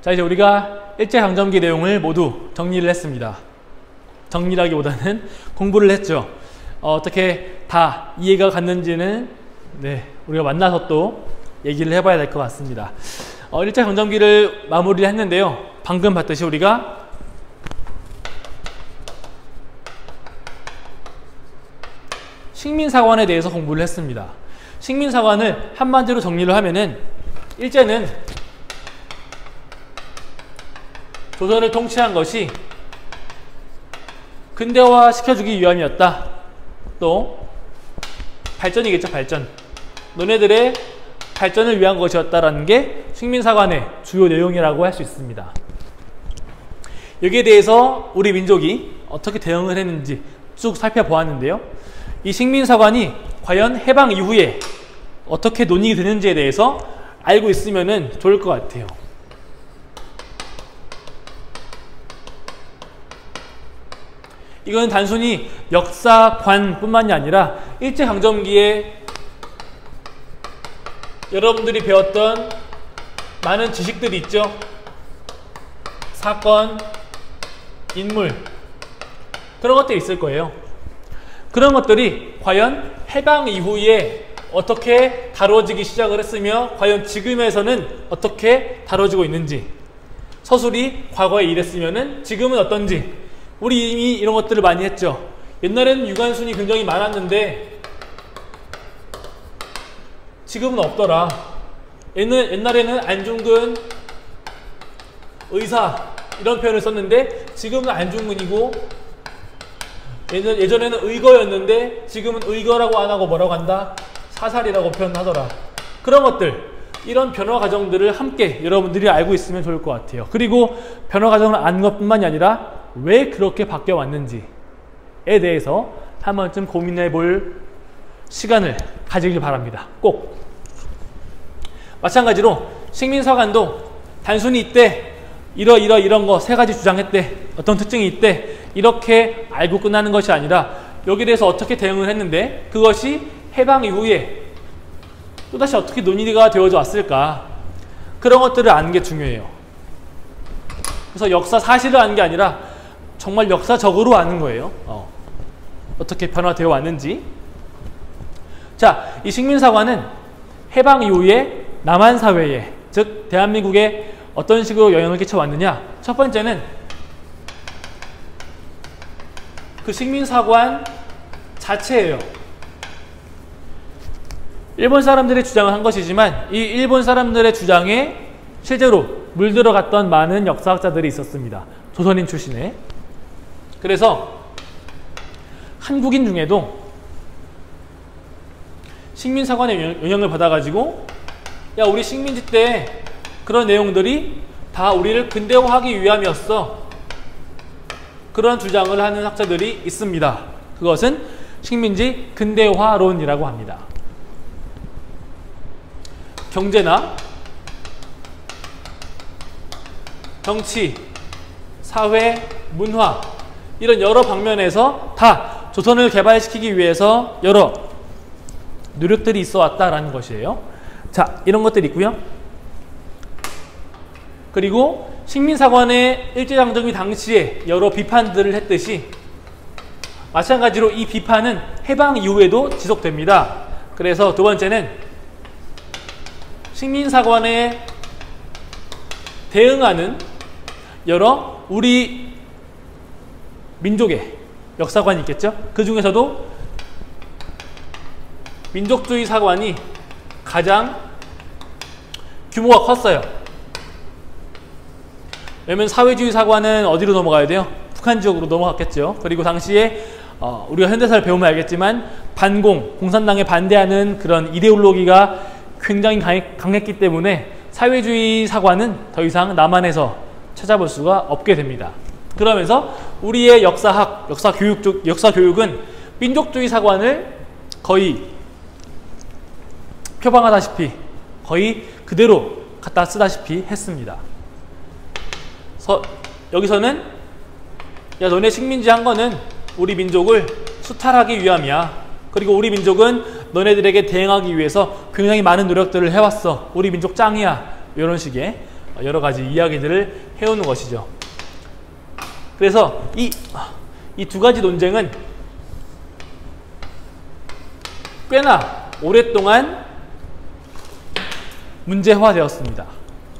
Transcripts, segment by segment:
자, 이제 우리가 일제강점기 내용을 모두 정리를 했습니다. 정리라기보다는 공부를 했죠. 어떻게 다 이해가 갔는지는 우리가 만나서 또 얘기를 해봐야 될 것 같습니다. 일제강점기를 마무리를 했는데요. 방금 봤듯이 우리가 식민사관에 대해서 공부를 했습니다. 식민사관을 한마디로 정리를 하면은 일제는 조선을 통치한 것이 근대화 시켜주기 위함이었다. 또 발전이겠죠. 발전. 너네들의 발전을 위한 것이었다라는 게 식민사관의 주요 내용이라고 할 수 있습니다. 여기에 대해서 우리 민족이 어떻게 대응을 했는지 쭉 살펴보았는데요. 이 식민사관이 과연 해방 이후에 어떻게 논의가 되는지에 대해서 알고 있으면 좋을 것 같아요. 이건 단순히 역사관뿐만이 아니라 일제강점기에 여러분들이 배웠던 많은 지식들이 있죠. 사건, 인물, 그런 것들이 있을 거예요. 그런 것들이 과연 해방 이후에 어떻게 다뤄지기 시작을 했으며 과연 지금에서는 어떻게 다뤄지고 있는지, 서술이 과거에 이랬으면 지금은 어떤지, 우리 이미 이런 것들을 많이 했죠. 옛날에는 유관순이 굉장히 많았는데 지금은 없더라. 옛날에는 안중근 의사 이런 표현을 썼는데 지금은 안중근이고, 예전에는 의거였는데 지금은 의거라고 안 하고 뭐라고 한다? 사살이라고 표현하더라. 그런 것들, 이런 변화 과정들을 함께 여러분들이 알고 있으면 좋을 것 같아요. 그리고 변화 과정을 아는 것뿐만이 아니라 왜 그렇게 바뀌어 왔는지에 대해서 한 번쯤 고민해 볼 시간을 가지길 바랍니다. 꼭. 마찬가지로 식민사관도 단순히 이때 이런 거 세 가지 주장했대, 어떤 특징이 있대, 이렇게 알고 끝나는 것이 아니라 여기에 대해서 어떻게 대응을 했는데 그것이 해방 이후에 또다시 어떻게 논의가 되어져 왔을까, 그런 것들을 아는 게 중요해요. 그래서 역사 사실을 아는 게 아니라 정말 역사적으로 아는 거예요. 어떻게 변화되어 왔는지. 자, 이 식민사관은 해방 이후에 남한사회에, 즉 대한민국에 어떤 식으로 영향을 끼쳐왔느냐. 첫 번째는 그 식민사관 자체예요. 일본 사람들의 주장을 한 것이지만 이 일본 사람들의 주장에 실제로 물들어갔던 많은 역사학자들이 있었습니다. 조선인 출신의. 그래서 한국인 중에도 식민사관의 영향을 받아가지고 야, 우리 식민지 때 그런 내용들이 다 우리를 근대화하기 위함이었어, 그런 주장을 하는 학자들이 있습니다. 그것은 식민지 근대화론이라고 합니다. 경제나 정치, 사회, 문화, 이런 여러 방면에서 다 조선을 개발시키기 위해서 여러 노력들이 있어 왔다라는 것이에요. 자, 이런 것들이 있고요. 그리고 식민사관의 일제강점기 당시에 여러 비판들을 했듯이 마찬가지로 이 비판은 해방 이후에도 지속됩니다. 그래서 두 번째는 식민사관에 대응하는 여러 우리 민족의 역사관이 있겠죠. 그 중에서도 민족주의 사관이 가장 규모가 컸어요. 왜냐면 사회주의 사관은 어디로 넘어가야 돼요? 북한 지역으로 넘어갔겠죠. 그리고 당시에 우리가 현대사를 배우면 알겠지만 반공, 공산당에 반대하는 그런 이데올로기가 굉장히 강했기 때문에 사회주의 사관은 더 이상 남한에서 찾아볼 수가 없게 됩니다. 그러면서 우리의 역사학, 역사교육은 민족주의 사관을 거의 표방하다시피 거의 그대로 갖다 쓰다시피 했습니다. 여기서는 야, 너네 식민지 한 거는 우리 민족을 수탈하기 위함이야. 그리고 우리 민족은 너네들에게 대응하기 위해서 굉장히 많은 노력들을 해왔어. 우리 민족 짱이야. 이런 식의 여러 가지 이야기들을 해오는 것이죠. 그래서 이 두 가지 논쟁은 꽤나 오랫동안 문제화되었습니다.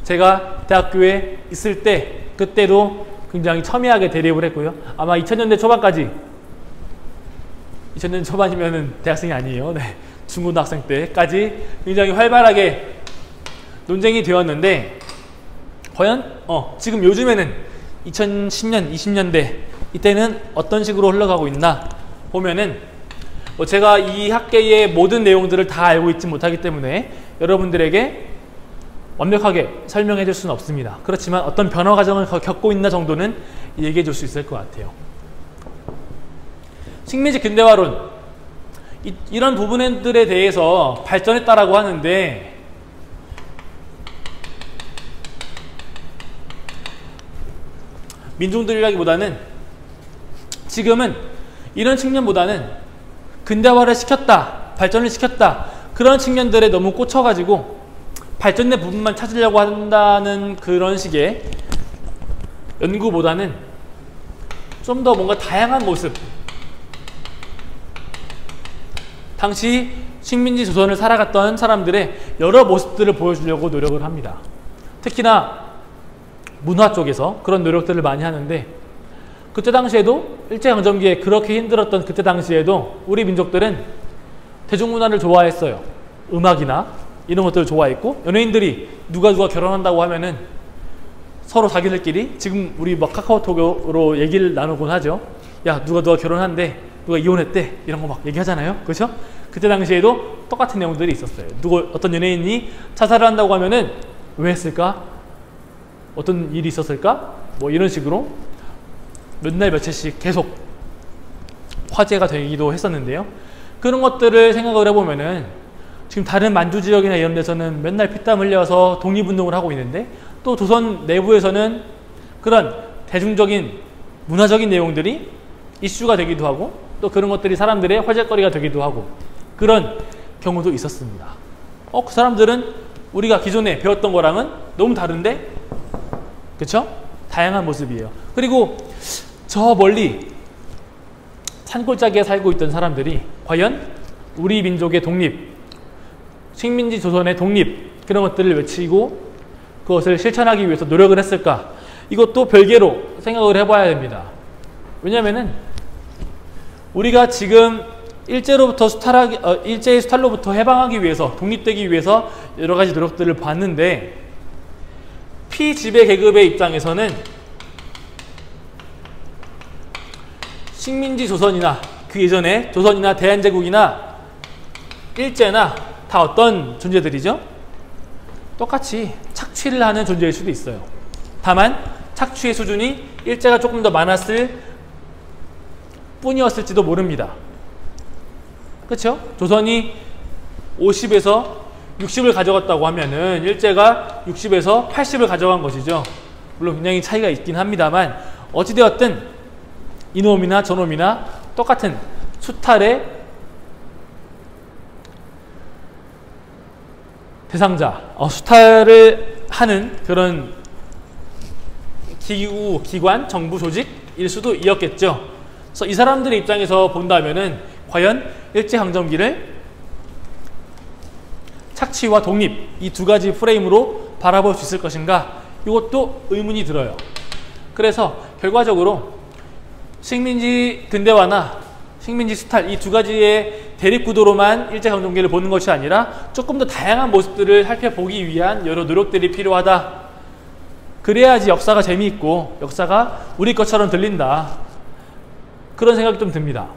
제가 대학교에 있을 때 그때도 굉장히 첨예하게 대립을 했고요. 아마 2000년대 초반까지 2000년 초반이면은 대학생이 아니에요. 네. 중고등학생 때까지 굉장히 활발하게 논쟁이 되었는데 과연 지금 요즘에는 2010년, 20년대 이때는 어떤 식으로 흘러가고 있나 보면은 제가 이 학계의 모든 내용들을 다 알고 있지 못하기 때문에 여러분들에게 완벽하게 설명해 줄 수는 없습니다. 그렇지만 어떤 변화 과정을 겪고 있나 정도는 얘기해 줄 수 있을 것 같아요. 식민지 근대화론 이런 부분들에 대해서 발전했다라고 하는데 민중들이라기보다는 지금은 이런 측면보다는 근대화를 시켰다, 발전을 시켰다 그런 측면들에 너무 꽂혀가지고 발전된 부분만 찾으려고 한다는 그런 식의 연구보다는 좀 더 뭔가 다양한 모습, 당시 식민지 조선을 살아갔던 사람들의 여러 모습들을 보여주려고 노력을 합니다. 특히나 문화 쪽에서 그런 노력들을 많이 하는데 그때 당시에도 일제강점기에 그렇게 힘들었던 그때 당시에도 우리 민족들은 대중문화를 좋아했어요. 음악이나 이런 것들을 좋아했고 연예인들이 누가 결혼한다고 하면은 서로 자기들끼리 지금 우리 막 카카오톡으로 얘기를 나누곤 하죠. 야 누가 결혼한대, 누가 이혼했대 이런 거 막 얘기하잖아요. 그렇죠? 그때 당시에도 똑같은 내용들이 있었어요. 어떤 연예인이 자살을 한다고 하면은 왜 했을까? 어떤 일이 있었을까? 뭐 이런 식으로 몇 날 며칠씩 계속 화제가 되기도 했었는데요. 그런 것들을 생각을 해보면은 지금 다른 만주 지역이나 이런 데서는 맨날 피땀 흘려서 독립운동을 하고 있는데 또 조선 내부에서는 그런 대중적인 문화적인 내용들이 이슈가 되기도 하고 또 그런 것들이 사람들의 화제거리가 되기도 하고 그런 경우도 있었습니다. 그 사람들은 우리가 기존에 배웠던 거랑은 너무 다른데? 그쵸? 다양한 모습이에요. 그리고 저 멀리 산골짜기에 살고 있던 사람들이 과연 우리 민족의 독립, 식민지 조선의 독립 그런 것들을 외치고 그것을 실천하기 위해서 노력을 했을까? 이것도 별개로 생각을 해봐야 됩니다. 왜냐면은 우리가 지금 일제의 수탈로부터 해방하기 위해서 독립되기 위해서 여러 가지 노력들을 봤는데 피지배 계급의 입장에서는 식민지 조선이나 그 이전에 조선이나 대한제국이나 일제나 다 어떤 존재들이죠? 똑같이 착취를 하는 존재일 수도 있어요. 다만 착취의 수준이 일제가 조금 더 많았을 뿐이었을지도 모릅니다. 그렇죠? 조선이 50에서 60을 가져갔다고 하면은 일제가 60에서 80을 가져간 것이죠. 물론 굉장히 차이가 있긴 합니다만 어찌되었든 이놈이나 저놈이나 똑같은 수탈의 대상자, 수탈을 하는 그런 기구, 기관, 정부 조직일 수도 있었겠죠. 그래서 이 사람들의 입장에서 본다면은 과연 일제강점기를 착취와 독립 이 두 가지 프레임으로 바라볼 수 있을 것인가? 이것도 의문이 들어요. 그래서 결과적으로 식민지 근대화나 식민지 수탈 이 두 가지의 대립구도로만 일제강점기를 보는 것이 아니라 조금 더 다양한 모습들을 살펴보기 위한 여러 노력들이 필요하다. 그래야지 역사가 재미있고 역사가 우리 것처럼 들린다. 그런 생각이 좀 듭니다.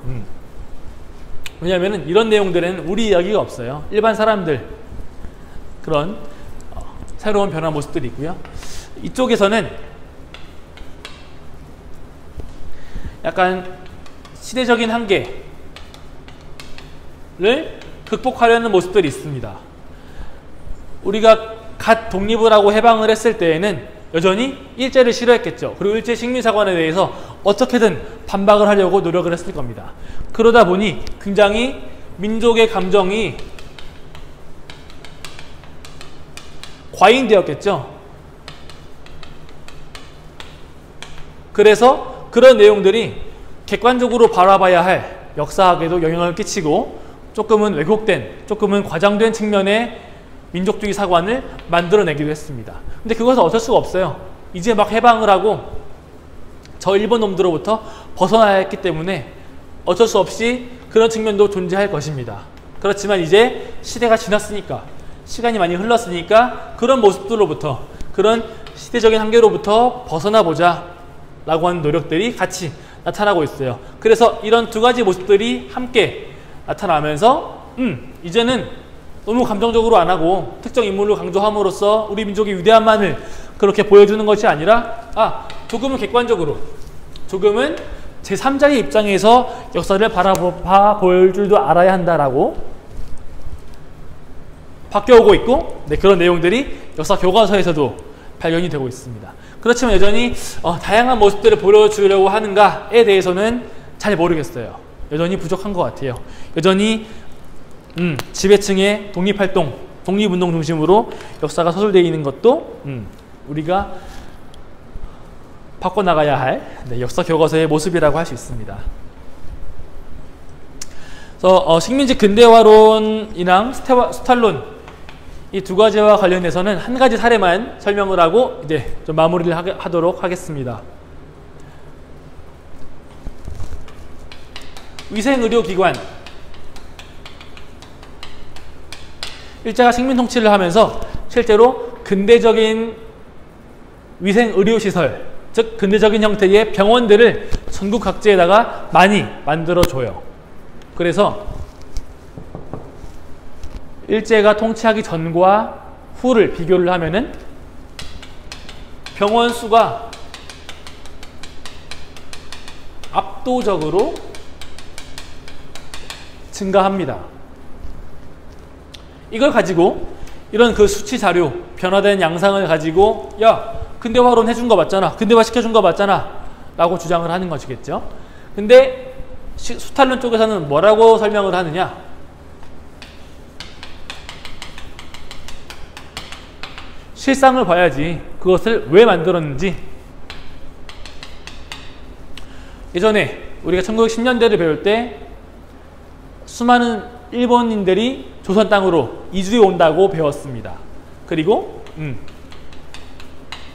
왜냐하면 이런 내용들에는 우리 이야기가 없어요. 일반 사람들 그런 새로운 변화 모습들이 있고요. 이쪽에서는 약간 시대적인 한계를 극복하려는 모습들이 있습니다. 우리가 갓 독립을 하고 해방을 했을 때에는 여전히 일제를 싫어했겠죠. 그리고 일제 식민사관에 대해서 어떻게든 반박을 하려고 노력을 했을 겁니다. 그러다 보니 굉장히 민족의 감정이 과잉되었겠죠. 그래서 그런 내용들이 객관적으로 바라봐야 할 역사학에도 영향을 끼치고 조금은 왜곡된, 조금은 과장된 측면의 민족주의 사관을 만들어내기도 했습니다. 근데 그것은 어쩔 수가 없어요. 이제 막 해방을 하고 저 일본 놈들로부터 벗어나야 했기 때문에 어쩔 수 없이 그런 측면도 존재할 것입니다. 그렇지만 이제 시대가 지났으니까, 시간이 많이 흘렀으니까 그런 모습들로부터, 그런 시대적인 한계로부터 벗어나 보자 라고 하는 노력들이 같이 나타나고 있어요. 그래서 이런 두 가지 모습들이 함께 나타나면서 이제는 너무 감정적으로 안 하고 특정 인물을 강조함으로써 우리 민족의 위대함만을 그렇게 보여주는 것이 아니라 조금은 객관적으로, 조금은 제3자의 입장에서 역사를 바라볼 줄도 알아야 한다라고 바뀌어오고 있고, 네, 그런 내용들이 역사 교과서에서도 발견이 되고 있습니다. 그렇지만 여전히 다양한 모습들을 보여주려고 하는가에 대해서는 잘 모르겠어요. 여전히 부족한 것 같아요. 여전히 지배층의 독립활동, 독립운동 중심으로 역사가 서술되어 있는 것도 우리가 바꿔나가야 할 역사 교과서의 모습이라고 할 수 있습니다. 그래서 식민지 근대화론이랑 스탈론 이 두 가지와 관련해서는 한 가지 사례만 설명을 하고 이제 좀 마무리를 하도록 하겠습니다. 위생의료기관, 일제가 식민 통치를 하면서 실제로 근대적인 위생의료시설, 즉 근대적인 형태의 병원들을 전국 각지에다가 많이 만들어줘요. 그래서 일제가 통치하기 전과 후를 비교를 하면은 병원 수가 압도적으로 증가합니다. 이걸 가지고 이런 그 수치 자료, 변화된 양상을 가지고 야, 근대화론 해준 거 맞잖아, 근대화 시켜준 거 맞잖아 라고 주장을 하는 것이겠죠. 근데 스탈론 쪽에서는 뭐라고 설명을 하느냐, 실상을 봐야지 그것을 왜 만들었는지. 예전에 우리가 1910년대를 배울 때 수많은 일본인들이 조선 땅으로 이주해 온다고 배웠습니다. 그리고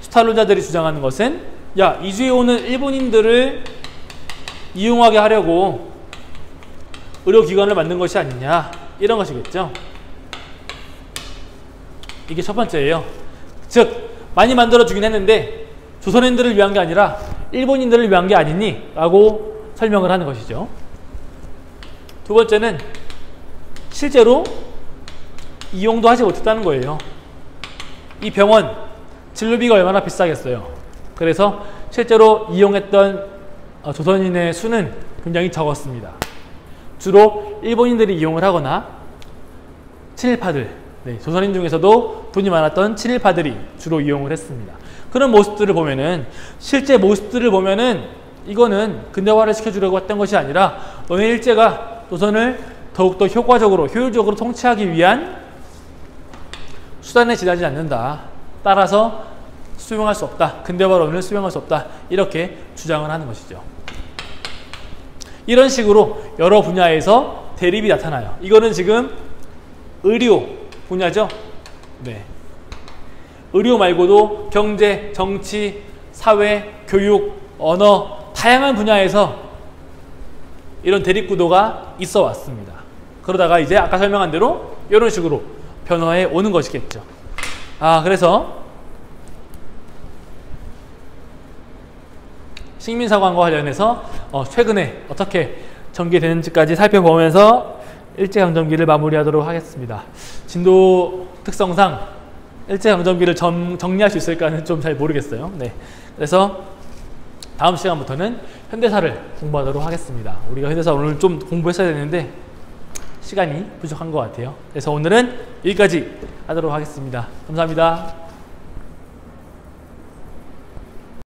스탈론자들이 주장하는 것은 야, 이주해 오는 일본인들을 이용하게 하려고 의료기관을 만든 것이 아니냐, 이런 것이겠죠. 이게 첫 번째예요. 즉 많이 만들어주긴 했는데 조선인들을 위한 게 아니라 일본인들을 위한 게 아니니? 라고 설명을 하는 것이죠. 두 번째는 실제로 이용도 하지 못했다는 거예요. 이 병원 진료비가 얼마나 비싸겠어요. 그래서 실제로 이용했던 조선인의 수는 굉장히 적었습니다. 주로 일본인들이 이용을 하거나 친일파들, 네, 조선인 중에서도 돈이 많았던 친일파들이 주로 이용을 했습니다. 그런 모습들을 보면은, 실제 모습들을 보면은 이거는 근대화를 시켜주려고 했던 것이 아니라 너네 일제가 조선을 더욱더 효과적으로, 효율적으로 통치하기 위한 수단에 지나지 않는다. 따라서 수용할 수 없다. 근대화론을 수용할 수 없다. 이렇게 주장을 하는 것이죠. 이런 식으로 여러 분야에서 대립이 나타나요. 이거는 지금 의료 분야죠. 네. 의료 말고도 경제, 정치, 사회, 교육, 언어, 다양한 분야에서 이런 대립구도가 있어 왔습니다. 그러다가 이제 아까 설명한 대로 이런 식으로 변화해 오는 것이겠죠. 그래서 식민사관과 관련해서 최근에 어떻게 전개되는지까지 살펴보면서 일제강점기를 마무리하도록 하겠습니다. 진도 특성상 일제강점기를 정리할 수 있을까는 좀 잘 모르겠어요. 네. 그래서 다음 시간부터는 현대사를 공부하도록 하겠습니다. 우리가 현대사 오늘 좀 공부했어야 되는데 시간이 부족한 것 같아요. 그래서 오늘은 여기까지 하도록 하겠습니다. 감사합니다.